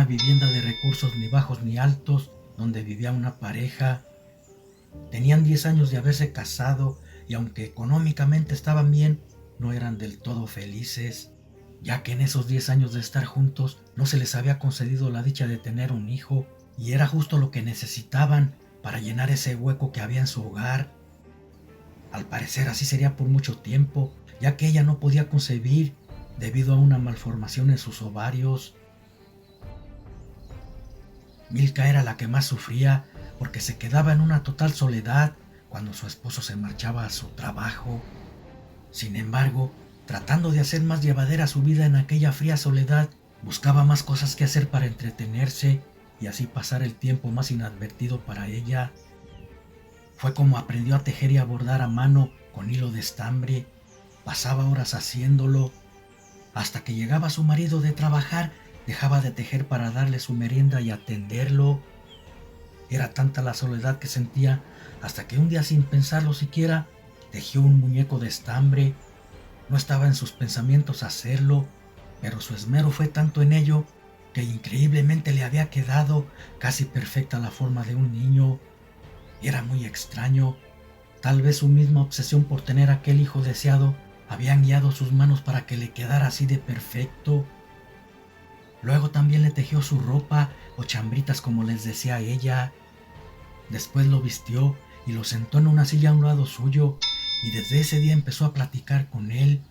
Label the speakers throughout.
Speaker 1: vivienda de recursos ni bajos ni altos, donde vivía una pareja. Tenían 10 años de haberse casado y aunque económicamente estaban bien, no eran del todo felices, ya que en esos 10 años de estar juntos no se les había concedido la dicha de tener un hijo, y era justo lo que necesitaban para llenar ese hueco que había en su hogar. Al parecer así sería por mucho tiempo, ya que ella no podía concebir debido a una malformación en sus ovarios. Milka era la que más sufría porque se quedaba en una total soledad cuando su esposo se marchaba a su trabajo. Sin embargo, tratando de hacer más llevadera su vida en aquella fría soledad, buscaba más cosas que hacer para entretenerse y así pasar el tiempo más inadvertido para ella. Fue como aprendió a tejer y a bordar a mano con hilo de estambre. Pasaba horas haciéndolo, hasta que llegaba su marido de trabajar, dejaba de tejer para darle su merienda y atenderlo. Era tanta la soledad que sentía, hasta que un día, sin pensarlo siquiera, tejió un muñeco de estambre. No estaba en sus pensamientos hacerlo, pero su esmero fue tanto en ello que increíblemente le había quedado casi perfecta la forma de un niño. Era muy extraño. Tal vez su misma obsesión por tener aquel hijo deseado habían guiado sus manos para que le quedara así de perfecto. Luego también le tejió su ropa o chambritas como les decía ella. Después lo vistió y lo sentó en una silla a un lado suyo, y desde ese día empezó a platicar con él.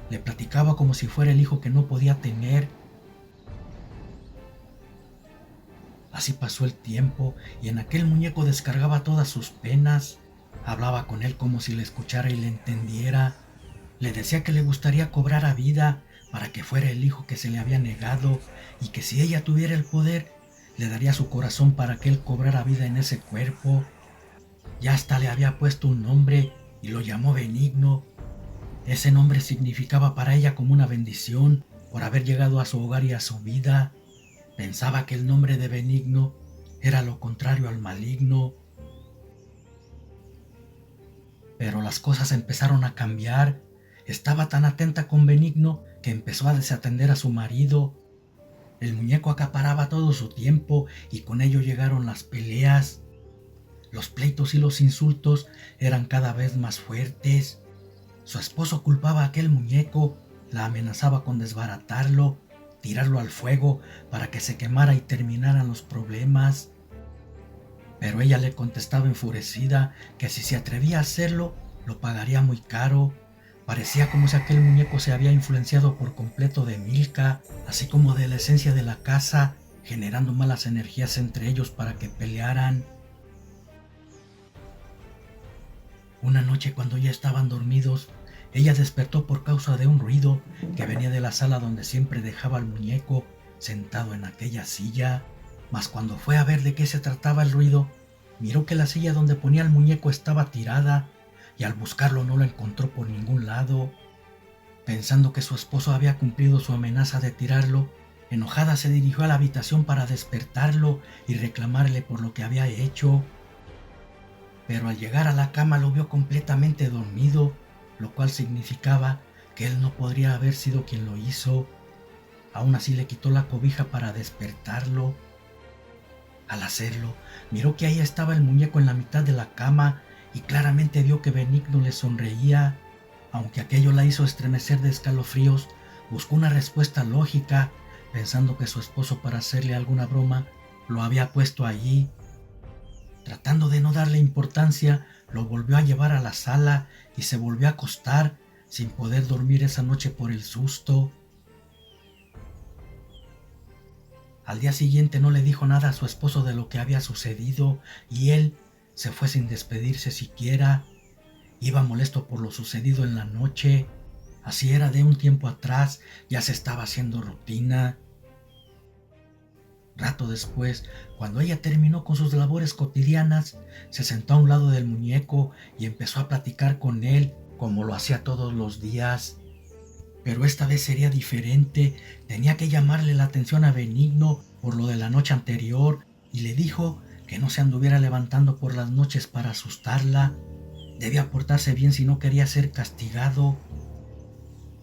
Speaker 1: Le platicaba como si fuera el hijo que no podía tener. Así pasó el tiempo y en aquel muñeco descargaba todas sus penas. Hablaba con él como si le escuchara y le entendiera. Le decía que le gustaría cobrar a vida para que fuera el hijo que se le había negado, y que si ella tuviera el poder, le daría su corazón para que él cobrara vida en ese cuerpo. Ya hasta le había puesto un nombre y lo llamó Benigno. Ese nombre significaba para ella como una bendición por haber llegado a su hogar y a su vida. Pensaba que el nombre de Benigno era lo contrario al maligno. Pero las cosas empezaron a cambiar. Estaba tan atenta con Benigno que empezó a desatender a su marido. El muñeco acaparaba todo su tiempo y con ello llegaron las peleas. Los pleitos y los insultos eran cada vez más fuertes. Su esposo culpaba a aquel muñeco, la amenazaba con desbaratarlo, tirarlo al fuego para que se quemara y terminaran los problemas. Pero ella le contestaba enfurecida que si se atrevía a hacerlo, lo pagaría muy caro. Parecía como si aquel muñeco se había influenciado por completo de Milka, así como de la esencia de la casa, generando malas energías entre ellos para que pelearan. Una noche, cuando ya estaban dormidos, ella despertó por causa de un ruido que venía de la sala donde siempre dejaba al muñeco sentado en aquella silla. Mas cuando fue a ver de qué se trataba el ruido, miró que la silla donde ponía el muñeco estaba tirada, y al buscarlo no lo encontró por ningún lado. Pensando que su esposo había cumplido su amenaza de tirarlo, enojada se dirigió a la habitación para despertarlo y reclamarle por lo que había hecho. Pero al llegar a la cama lo vio completamente dormido, lo cual significaba que él no podría haber sido quien lo hizo. Aún así le quitó la cobija para despertarlo. Al hacerlo, miró que ahí estaba el muñeco en la mitad de la cama y claramente vio que Benigno le sonreía. Aunque aquello la hizo estremecer de escalofríos, buscó una respuesta lógica, pensando que su esposo, para hacerle alguna broma, lo había puesto allí. Tratando de no darle importancia, lo volvió a llevar a la sala y se volvió a acostar, sin poder dormir esa noche por el susto. Al día siguiente no le dijo nada a su esposo de lo que había sucedido, y él se fue sin despedirse siquiera. Iba molesto por lo sucedido en la noche. Así era de un tiempo atrás, ya se estaba haciendo rutina. Rato después, cuando ella terminó con sus labores cotidianas, se sentó a un lado del muñeco y empezó a platicar con él como lo hacía todos los días. Pero esta vez sería diferente. Tenía que llamarle la atención a Benigno por lo de la noche anterior, y le dijo que no se anduviera levantando por las noches para asustarla. Debía portarse bien si no quería ser castigado.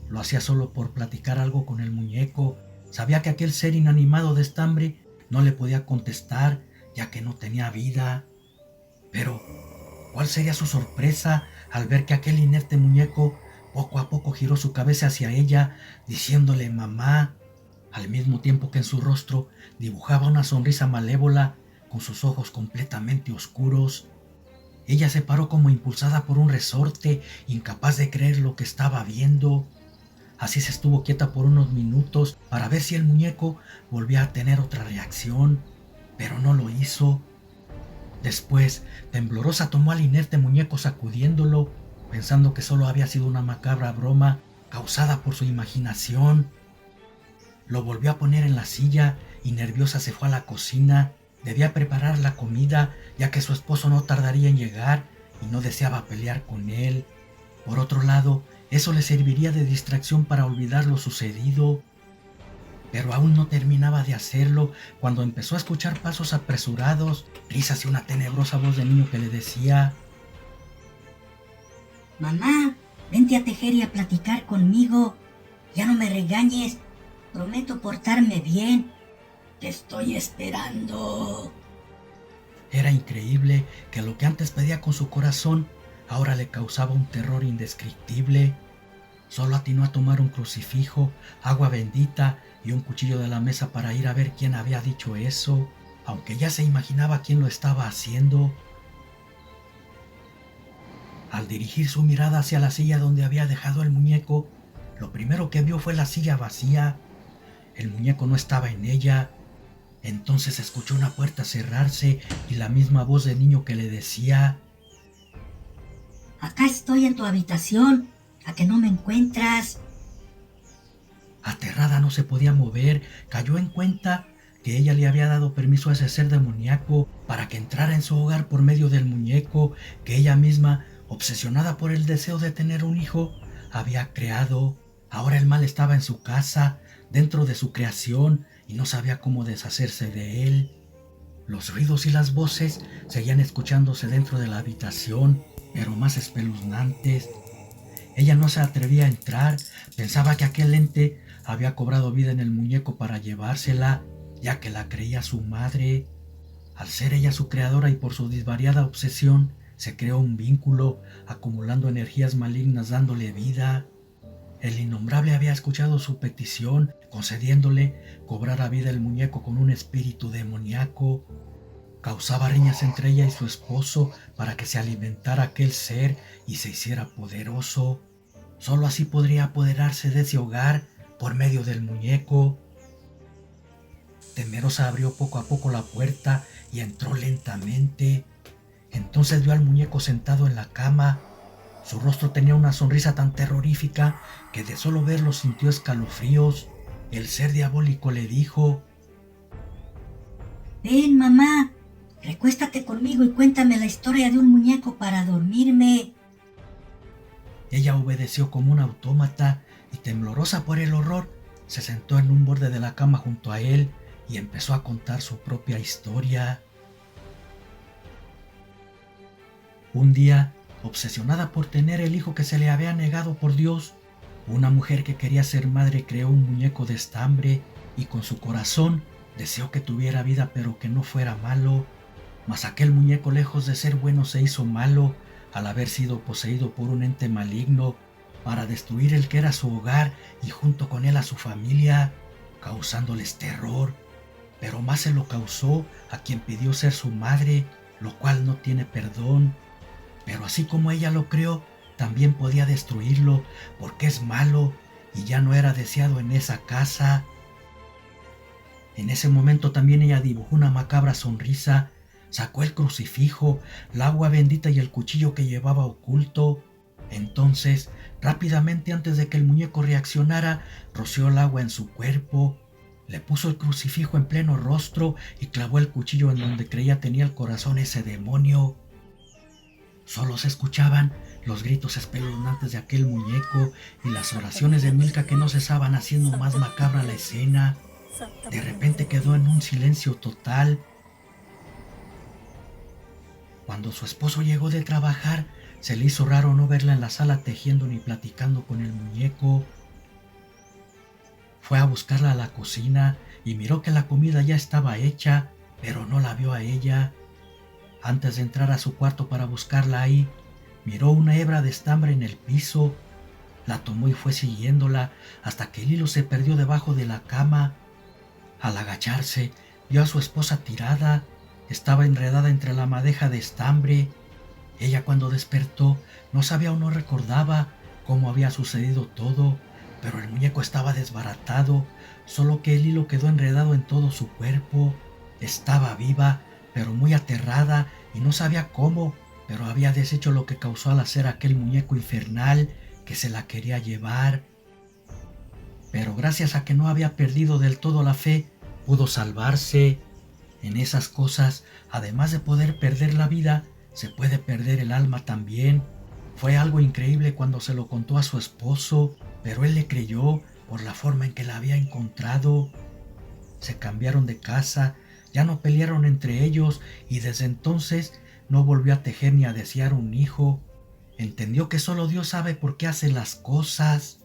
Speaker 1: Lo hacía solo por platicar algo con el muñeco, Sabía que aquel ser inanimado de estambre no le podía contestar, ya que no tenía vida. Pero, ¿cuál sería su sorpresa al ver que aquel inerte muñeco poco a poco giró su cabeza hacia ella, diciéndole mamá, al mismo tiempo que en su rostro dibujaba una sonrisa malévola con sus ojos completamente oscuros? Ella se paró como impulsada por un resorte, incapaz de creer lo que estaba viendo. Así se estuvo quieta por unos minutos para ver si el muñeco volvía a tener otra reacción, pero no lo hizo. Después, temblorosa, tomó al inerte muñeco sacudiéndolo, pensando que solo había sido una macabra broma causada por su imaginación. Lo volvió a poner en la silla y nerviosa se fue a la cocina. Debía preparar la comida, ya que su esposo no tardaría en llegar y no deseaba pelear con él. Por otro lado, eso le serviría de distracción para olvidar lo sucedido. Pero aún no terminaba de hacerlo cuando empezó a escuchar pasos apresurados, risas y una tenebrosa voz de niño que le decía:
Speaker 2: Mamá, vente a tejer y a platicar conmigo. Ya no me regañes. Prometo portarme bien. Te estoy esperando.
Speaker 1: Era increíble que lo que antes pedía con su corazón ahora le causaba un terror indescriptible. Solo atinó a tomar un crucifijo, agua bendita y un cuchillo de la mesa para ir a ver quién había dicho eso, aunque ya se imaginaba quién lo estaba haciendo. Al dirigir su mirada hacia la silla donde había dejado el muñeco, lo primero que vio fue la silla vacía. El muñeco no estaba en ella. Entonces escuchó una puerta cerrarse y la misma voz de niño que le decía:
Speaker 2: Acá estoy en tu habitación. ¿A que no me encuentras?
Speaker 1: Aterrada, no se podía mover, cayó en cuenta que ella le había dado permiso a ese ser demoníaco para que entrara en su hogar por medio del muñeco que ella misma, obsesionada por el deseo de tener un hijo, había creado. Ahora el mal estaba en su casa, dentro de su creación, y no sabía cómo deshacerse de él. Los ruidos y las voces seguían escuchándose dentro de la habitación, pero más espeluznantes. Ella no se atrevía a entrar, pensaba que aquel ente había cobrado vida en el muñeco para llevársela, ya que la creía su madre. Al ser ella su creadora y por su desvariada obsesión, se creó un vínculo, acumulando energías malignas dándole vida. El innombrable había escuchado su petición, concediéndole cobrar a vida el muñeco con un espíritu demoníaco. Causaba riñas entre ella y su esposo para que se alimentara aquel ser y se hiciera poderoso. Solo así podría apoderarse de ese hogar por medio del muñeco. Temerosa abrió poco a poco la puerta y entró lentamente. Entonces vio al muñeco sentado en la cama. Su rostro tenía una sonrisa tan terrorífica que de solo verlo sintió escalofríos. El ser diabólico le dijo:
Speaker 2: Ven, mamá. Recuéstate conmigo y cuéntame la historia de un muñeco para dormirme.
Speaker 1: Ella obedeció como un autómata y, temblorosa por el horror, se sentó en un borde de la cama junto a él y empezó a contar su propia historia. Un día, obsesionada por tener el hijo que se le había negado por Dios, una mujer que quería ser madre creó un muñeco de estambre y con su corazón deseó que tuviera vida pero que no fuera malo. Mas aquel muñeco, lejos de ser bueno, se hizo malo al haber sido poseído por un ente maligno para destruir el que era su hogar y junto con él a su familia, causándoles terror. Pero más se lo causó a quien pidió ser su madre, lo cual no tiene perdón. Pero así como ella lo creó, también podía destruirlo, porque es malo y ya no era deseado en esa casa. En ese momento también ella dibujó una macabra sonrisa, sacó el crucifijo, el agua bendita y el cuchillo que llevaba oculto. Entonces, rápidamente, antes de que el muñeco reaccionara, roció el agua en su cuerpo, le puso el crucifijo en pleno rostro y clavó el cuchillo en donde creía tenía el corazón ese demonio. Solo se escuchaban los gritos espeluznantes de aquel muñeco y las oraciones de Milka que no cesaban, haciendo más macabra la escena. De repente quedó en un silencio total. Cuando su esposo llegó de trabajar, se le hizo raro no verla en la sala tejiendo ni platicando con el muñeco. Fue a buscarla a la cocina y miró que la comida ya estaba hecha, pero no la vio a ella. Antes de entrar a su cuarto para buscarla ahí, miró una hebra de estambre en el piso. La tomó y fue siguiéndola hasta que el hilo se perdió debajo de la cama. Al agacharse, vio a su esposa tirada. Estaba enredada entre la madeja de estambre. Ella, cuando despertó, no sabía o no recordaba cómo había sucedido todo, pero el muñeco estaba desbaratado, solo que el hilo quedó enredado en todo su cuerpo. Estaba viva, pero muy aterrada, y no sabía cómo, pero había deshecho lo que causó al hacer aquel muñeco infernal que se la quería llevar. Pero gracias a que no había perdido del todo la fe, pudo salvarse. En esas cosas, además de poder perder la vida, se puede perder el alma también. Fue algo increíble cuando se lo contó a su esposo, pero él le creyó por la forma en que la había encontrado. Se cambiaron de casa, ya no pelearon entre ellos y desde entonces no volvió a tejer ni a desear un hijo. Entendió que solo Dios sabe por qué hace las cosas.